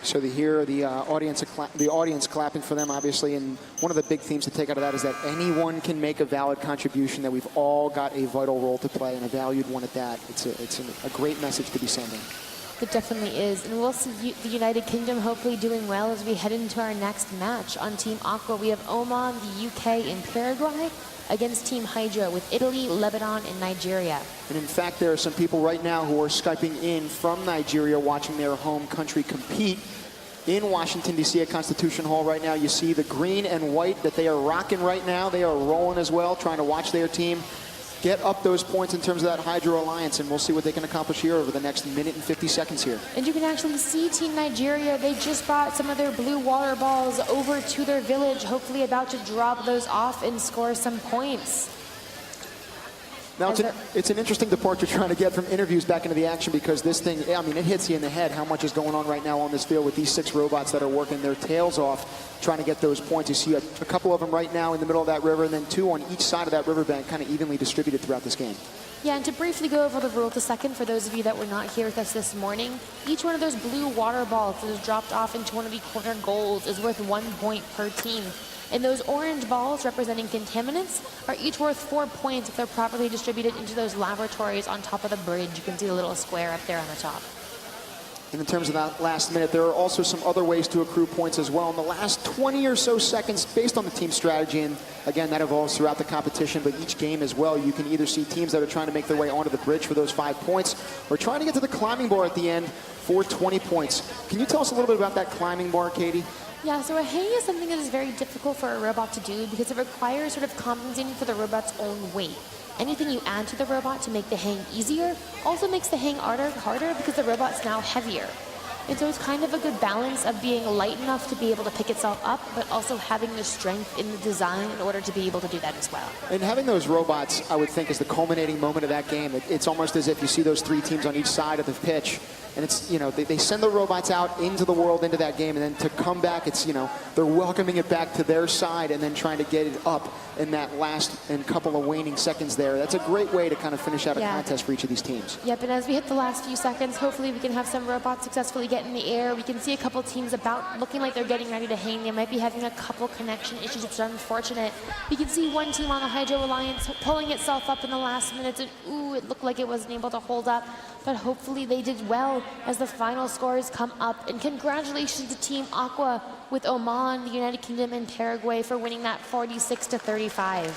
So the audience clapping for them, obviously, and one of the big themes to take out of that is that anyone can make a valid contribution, that we've all got a vital role to play, and a valued one at that. It's a great message to be sending. It definitely is, and we'll see the United Kingdom hopefully doing well as we head into our next match. On Team Aqua, we have Oman, the UK, and Paraguay against Team Hydro with Italy, Lebanon, and Nigeria. And in fact, there are some people right now who are Skyping in from Nigeria watching their home country compete in Washington, D.C. at Constitution Hall right now. You see the green and white that they are rocking right now. They are rolling as well, trying to watch their team get up those points in terms of that Hydro Alliance, and we'll see what they can accomplish here over the next minute and 50 seconds here. And you can actually see Team Nigeria, they just brought some of their blue water balls over to their village, hopefully about to drop those off and score some points. Now, it's an interesting departure trying to get from interviews back into the action, because this thing, I mean, it hits you in the head how much is going on right now on this field with these 6 robots that are working their tails off trying to get those points. You see a couple of them right now in the middle of that river, and then 2 on each side of that riverbank, kind of evenly distributed throughout this game. Yeah, and to briefly go over the rules a second, for those of you that were not here with us this morning, each one of those blue water balls that is dropped off into one of the corner goals is worth 1 point per team. And those orange balls representing contaminants are each worth 4 points if they're properly distributed into those lavatories on top of the bridge. You can see the little square up there on the top. And in terms of that last minute, there are also some other ways to accrue points as well. In the last 20 or so seconds, based on the team strategy, and again, that evolves throughout the competition, but each game as well, you can either see teams that are trying to make their way onto the bridge for those 5 points, or trying to get to the climbing bar at the end for 20 points. Can you tell us a little bit about that climbing bar, Katie? Yeah, so a hang is something that is very difficult for a robot to do because it requires sort of compensating for the robot's own weight. Anything you add to the robot to make the hang easier also makes the hang harder because the robot's now heavier. And so it's kind of a good balance of being light enough to be able to pick itself up, but also having the strength in the design in order to be able to do that as well. And having those robots, I would think, is the culminating moment of that game. It's almost as if you see those 3 teams on each side of the pitch, and it's, you know, they send the robots out into the world, into that game, and then to come back, it's, you know, they're welcoming it back to their side and then trying to get it up in that last and couple of waning seconds there. That's a great way to kind of finish out a contest for each of these teams. Yep, and as we hit the last few seconds, hopefully we can have some robots successfully get in the air. We can see a couple teams about looking like they're getting ready to hang. They might be having a couple connection issues, which is unfortunate. We can see one team on the Hydro Alliance pulling itself up in the last minutes, and ooh, it looked like it wasn't able to hold up. But hopefully they did well as the final scores come up. And congratulations to Team Aqua with Oman, the United Kingdom, and Paraguay for winning that 46-35.